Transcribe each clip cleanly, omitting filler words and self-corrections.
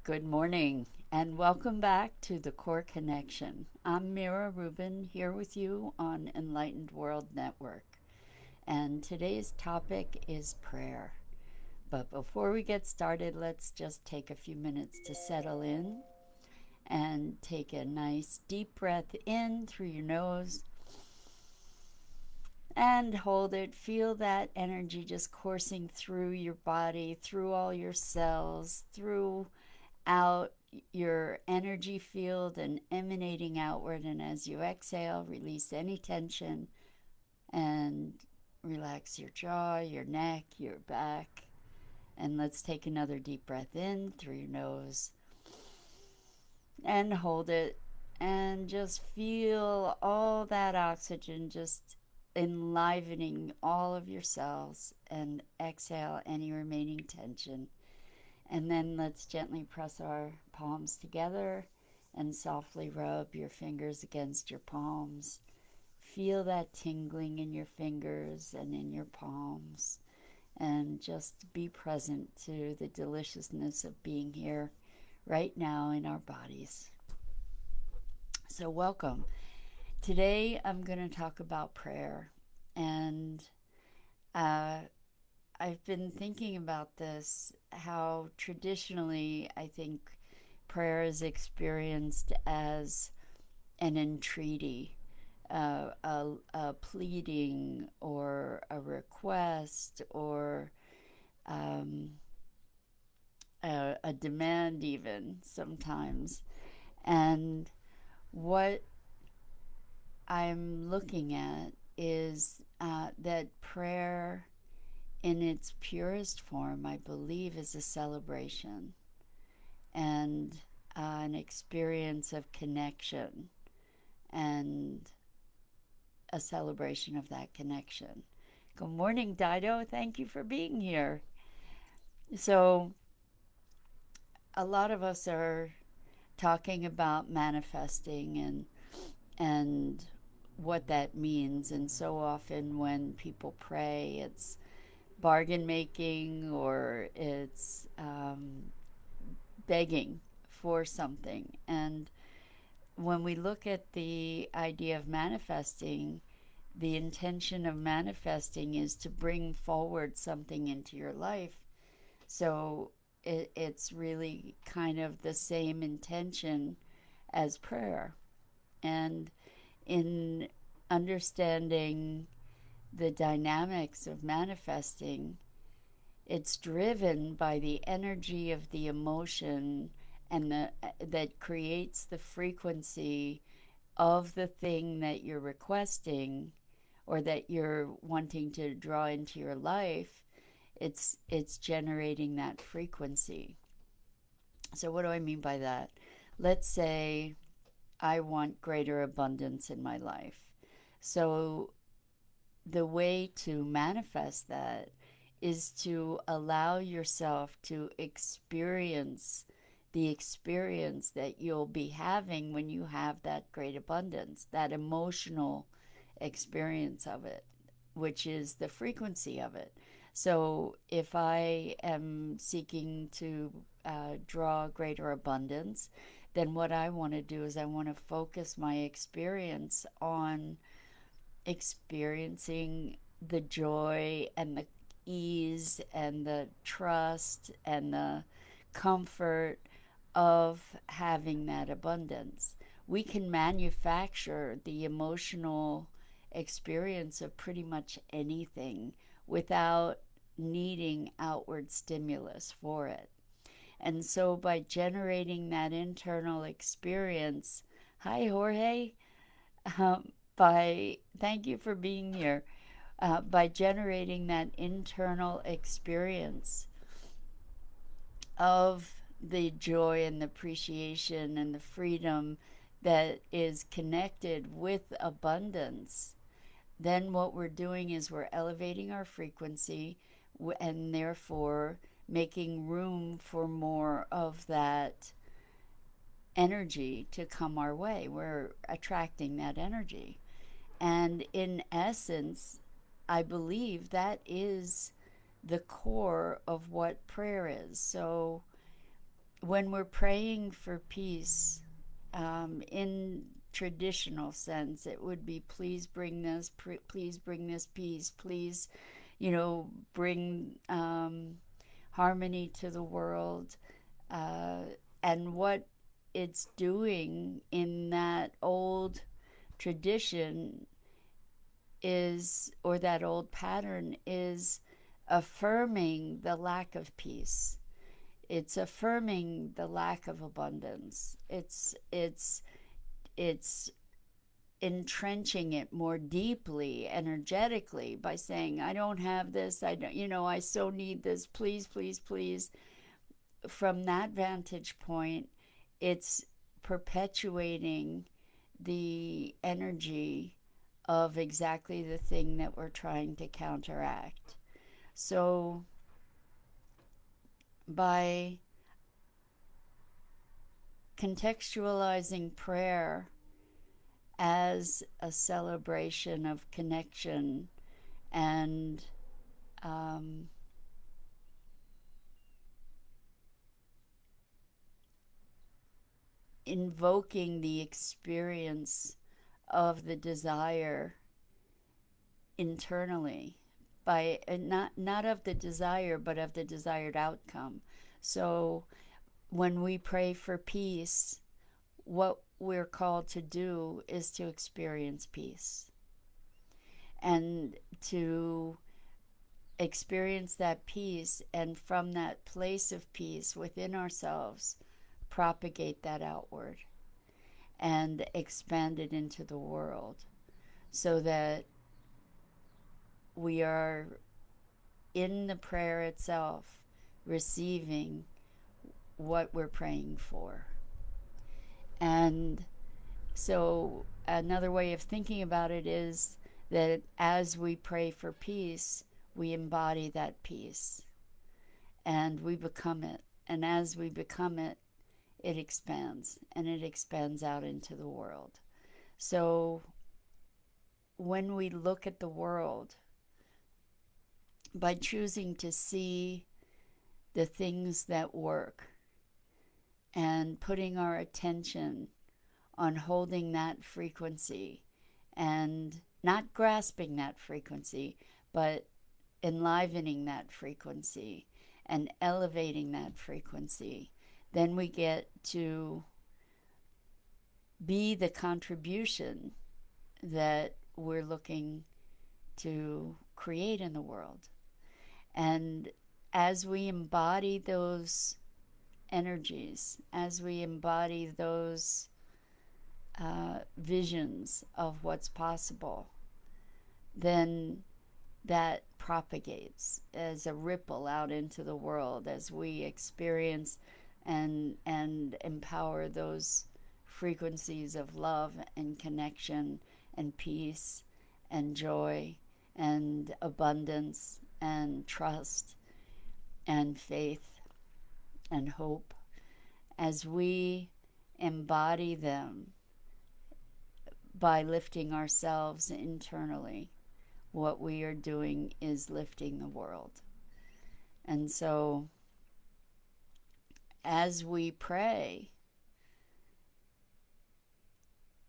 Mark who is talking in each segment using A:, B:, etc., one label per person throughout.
A: Good morning and welcome back to the Core Connection. I'm Mira Rubin here with you on Enlightened World Network. And today's topic is prayer. But before we get started, let's just take a few minutes to settle in and take a nice deep breath in through your nose and hold it. Feel that energy just coursing through your body, through all your cells, through out your energy field and emanating outward. And as you exhale, release any tension and relax your jaw, your neck, your back. And let's take another deep breath in through your nose and hold it. And just feel all that oxygen just enlivening all of your cells, and exhale any remaining tension. And then let's gently press our palms together and softly rub your fingers against your palms. Feel that tingling in your fingers and in your palms. And just be present to the deliciousness of being here right now in our bodies. So, welcome. Today I'm going to talk about prayer. And uh, I've been thinking about this, how traditionally I think prayer is experienced as an entreaty, a pleading or a request or um, a demand, even sometimes. And what I'm looking at is that prayer in its purest form, I believe, is a celebration and an experience of connection and a celebration of that connection. Good morning, Dido. Thank you for being here. So, a lot of us are talking about manifesting and what that means, and so often when people pray, it's bargain making or it's begging for something. And when we look at the idea of manifesting, the intention of manifesting is to bring forward something into your life. So it's really kind of the same intention as prayer. And in understanding the dynamics of manifesting, it's driven by the energy of the emotion and that creates the frequency of the thing that you're requesting or that you're wanting to draw into your life. It's generating that frequency. So what do I mean by that? Let's say I want greater abundance in my life. So the way to manifest that is to allow yourself to experience the experience that you'll be having when you have that great abundance, that emotional experience of it, which is the frequency of it. So if I am seeking to draw greater abundance, then what I want to do is I want to focus my experience on experiencing the joy and the ease and the trust and the comfort of having that abundance. We can manufacture the emotional experience of pretty much anything without needing outward stimulus for it. And so by generating that internal experience, hi Jorge, by thank you for being here. By generating that internal experience of the joy and the appreciation and the freedom that is connected with abundance, then what we're doing is we're elevating our frequency and therefore making room for more of that energy to come our way. We're attracting that energy. And in essence, I believe that is the core of what prayer is. So when we're praying for peace, in traditional sense, it would be please bring this, please bring this peace, please, bring harmony to the world. Uh, and what it's doing in that old tradition is, or that old pattern is, affirming the lack of peace. It's affirming the lack of abundance. It's entrenching it more deeply energetically by saying, I don't have this, I don't, I so need this, please, please, please. From that vantage point, it's perpetuating the energy of exactly the thing that we're trying to counteract. So by contextualizing prayer as a celebration of connection and invoking the experience of the desire internally, by not of the desire but of the desired outcome. So when we pray for peace, what we're called to do is to experience peace, and to experience that peace, and from that place of peace within ourselves, propagate that outward and expand it into the world, so that we are in the prayer itself receiving what we're praying for. And so another way of thinking about it is that as we pray for peace, we embody that peace and we become it. And as we become it, it expands, and it expands out into the world. So when we look at the world, by choosing to see the things that work and putting our attention on holding that frequency and not grasping that frequency, but enlivening that frequency and elevating that frequency, then we get to be the contribution that we're looking to create in the world. And as we embody those energies, as we embody those visions of what's possible, then that propagates as a ripple out into the world as we experience and empower those frequencies of love and connection and peace and joy and abundance and trust and faith and hope. As we embody them by lifting ourselves internally, what we are doing is lifting the world. And so as we pray,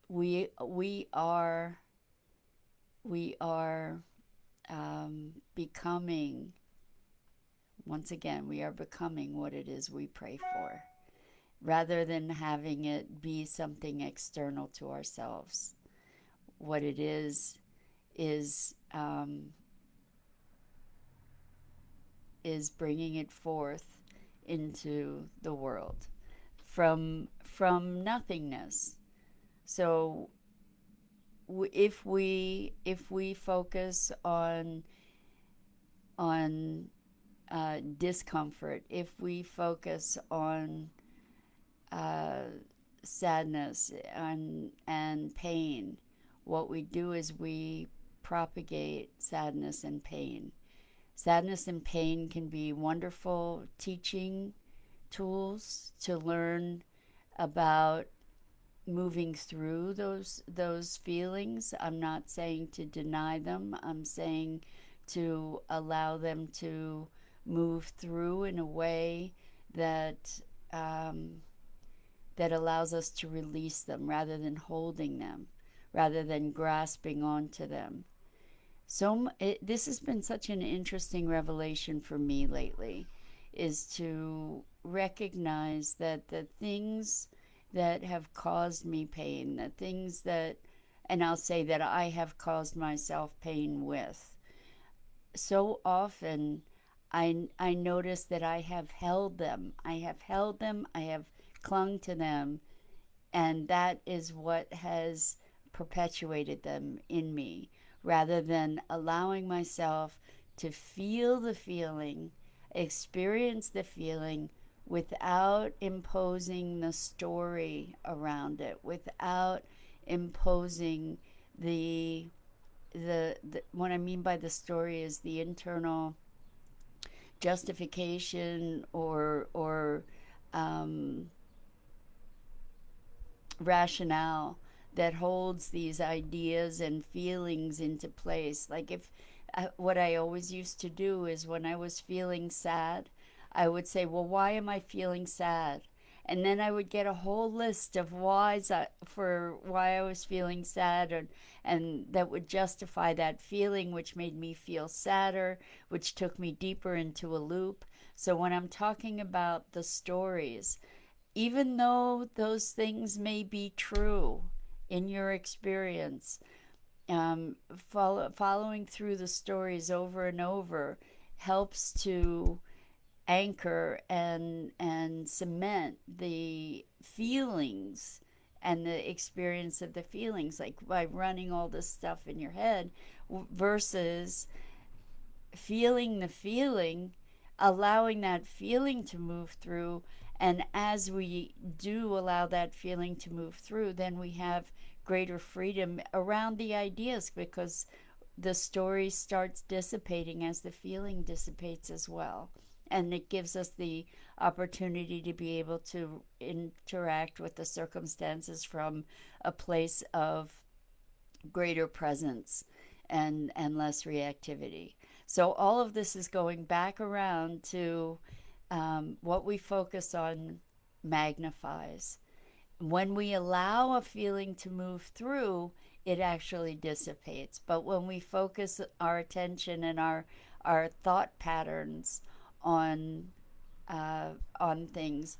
A: we are becoming, once again, we are becoming what it is we pray for, rather than having it be something external to ourselves. What it is bringing it forth into the world from nothingness. So if we focus on discomfort, if we focus on sadness and pain, what we do is we propagate sadness and pain. Sadness and pain can be wonderful teaching tools to learn about moving through those feelings. I'm not saying to deny them. I'm saying to allow them to move through in a way that um, that allows us to release them rather than holding them, rather than grasping onto them. This has been such an interesting revelation for me lately, is to recognize that the things that have caused me pain, the things that, and I'll say that I have caused myself pain with, so often I notice that I have held them. I have held them, I have clung to them, and that is what has perpetuated them in me, rather than allowing myself to feel the feeling, experience the feeling without imposing the story around it, without imposing the what I mean by the story is the internal justification or um, rationale that holds these ideas and feelings into place. Like if what I always used to do is when I was feeling sad, I would say, well, why am I feeling sad? And then I would get a whole list of whys for why I was feeling sad, and that would justify that feeling, which made me feel sadder, which took me deeper into a loop. So when I'm talking about the stories, even though those things may be true in your experience, following through the stories over and over helps to anchor and cement the feelings and the experience of the feelings, like by running all this stuff in your head versus feeling the feeling, allowing that feeling to move through. And as we do allow that feeling to move through, then we have greater freedom around the ideas, because the story starts dissipating as the feeling dissipates as well. And it gives us the opportunity to be able to interact with the circumstances from a place of greater presence and less reactivity. So all of this is going back around to what we focus on magnifies. When we allow a feeling to move through, it actually dissipates. But when we focus our attention and our thought patterns on on things,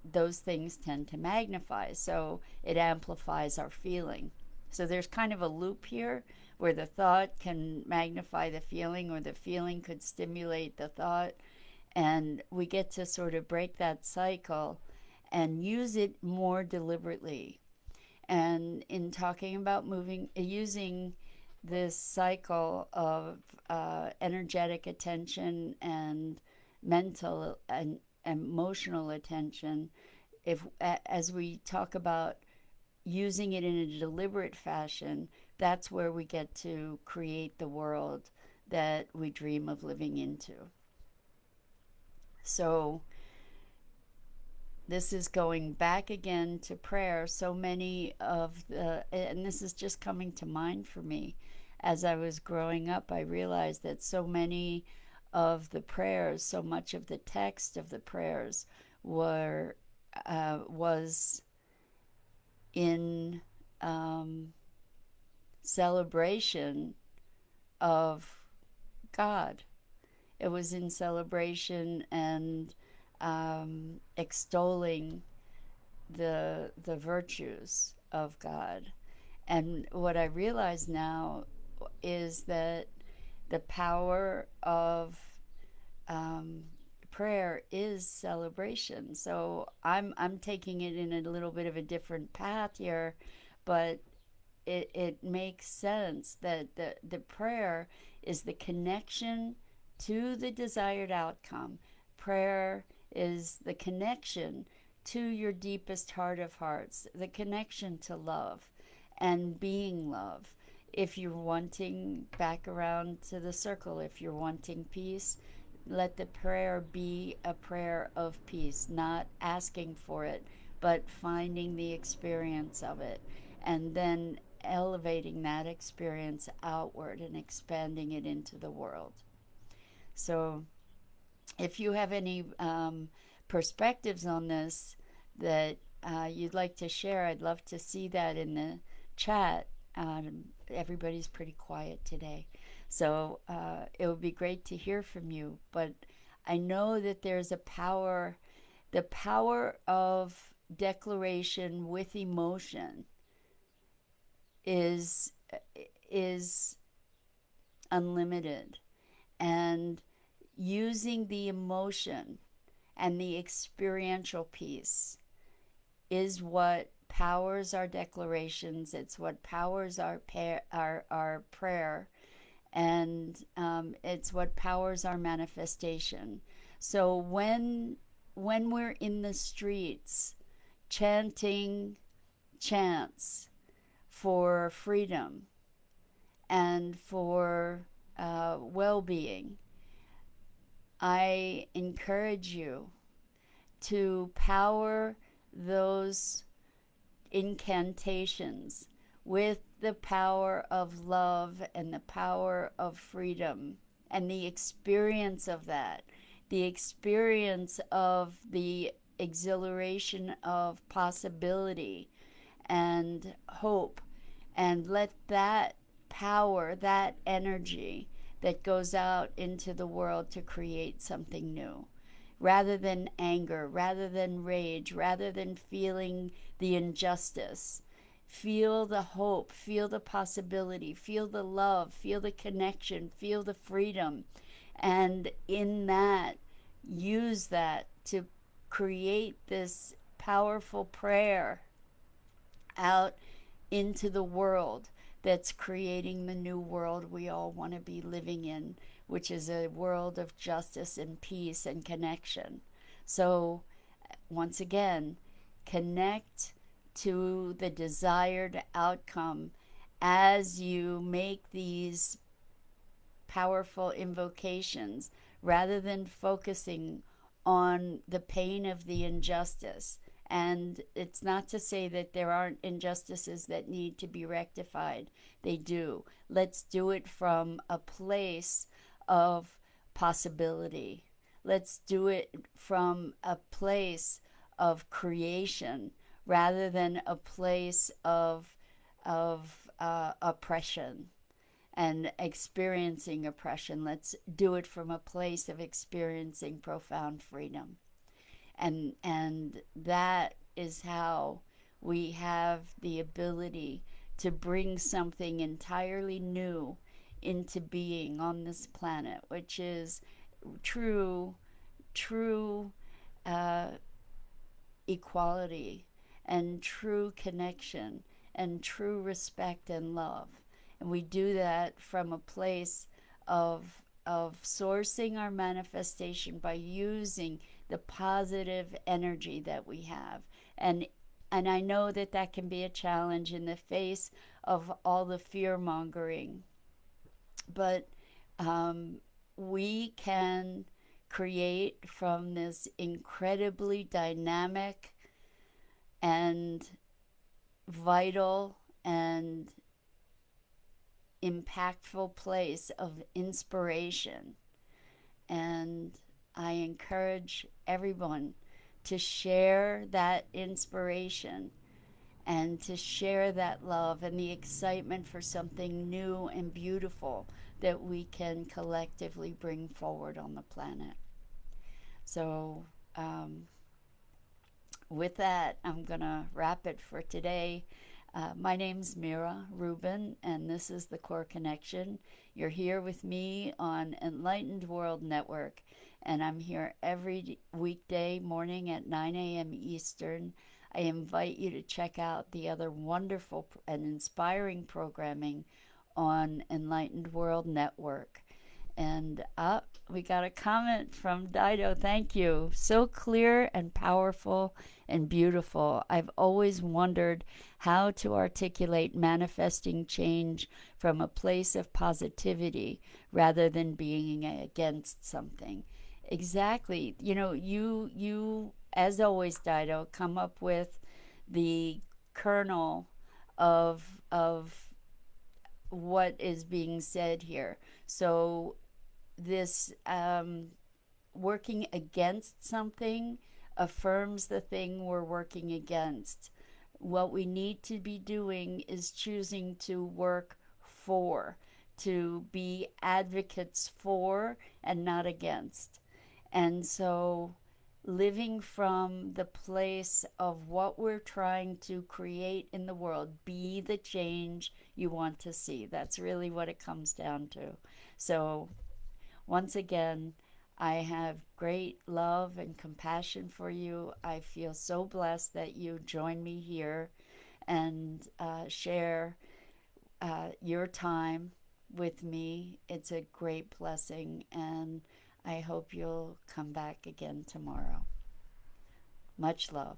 A: those things tend to magnify. So it amplifies our feeling. So there's kind of a loop here where the thought can magnify the feeling, or the feeling could stimulate the thought. And we get to sort of break that cycle and use it more deliberately. And in talking about using this cycle of energetic attention and mental and emotional attention, if as we talk about using it in a deliberate fashion, that's where we get to create the world that we dream of living into. So this is going back again to prayer. So many of and this is just coming to mind for me. As I was growing up, I realized that so many of the prayers, so much of the text of the prayers was in celebration of God. It was in celebration and extolling the virtues of God. And what I realize now is that the power of prayer is celebration. So I'm taking it in a little bit of a different path here, but it makes sense that the prayer is the connection to the desired outcome. Prayer is the connection to your deepest heart of hearts, the connection to love and being love. If you're wanting, back around to the circle, if you're wanting peace, let the prayer be a prayer of peace, not asking for it, but finding the experience of it, and then elevating that experience outward and expanding it into the world. So if you have any perspectives on this that you'd like to share, I'd love to see that in the chat. Everybody's pretty quiet today. So it would be great to hear from you. But I know that there's a power, the power of declaration with emotion is is unlimited, and using the emotion and the experiential piece is what powers our declarations. It's what powers our prayer, and it's what powers our manifestation. So when we're in the streets chanting chants for freedom and for well-being, I encourage you to power those incantations with the power of love and the power of freedom and the experience of that, the experience of the exhilaration of possibility and hope, and let that power, that energy that goes out into the world to create something new. Rather than anger, rather than rage, rather than feeling the injustice, feel the hope, feel the possibility, feel the love, feel the connection, feel the freedom. And in that, use that to create this powerful prayer out into the world that's creating the new world we all want to be living in, which is a world of justice and peace and connection. So, once again, connect to the desired outcome as you make these powerful invocations, rather than focusing on the pain of the injustice. And it's not to say that there aren't injustices that need to be rectified. They do. Let's do it from a place of possibility. Let's do it from a place of creation rather than a place of oppression and experiencing oppression. Let's do it from a place of experiencing profound freedom. And that is how we have the ability to bring something entirely new into being on this planet, which is true uh, equality and true connection and true respect and love. And we do that from a place of sourcing our manifestation by using the positive energy that we have. And I know that that can be a challenge in the face of all the fear mongering, but we can create from this incredibly dynamic and vital and impactful place of inspiration. And I encourage everyone to share that inspiration and to share that love and the excitement for something new and beautiful that we can collectively bring forward on the planet. So, with that, I'm going to wrap it for today. My name's Mira Rubin, and this is The Core Connection. You're here with me on Enlightened World Network, and I'm here every weekday morning at 9 a.m. Eastern. I invite you to check out the other wonderful and inspiring programming on Enlightened World Network. And we got a comment from Dido. Thank you. So clear and powerful and beautiful. I've always wondered how to articulate manifesting change from a place of positivity rather than being against something. Exactly. You know, you as always, Dido, come up with the kernel of what is being said here. So this working against something affirms the thing we're working against. What we need to be doing is choosing to work for, to be advocates for and not against. And so, living from the place of what we're trying to create in the world, be the change you want to see. That's really what it comes down to. So, once again, I have great love and compassion for you. I feel so blessed that you join me here and share your time with me. It's a great blessing, and I hope you'll come back again tomorrow. Much love.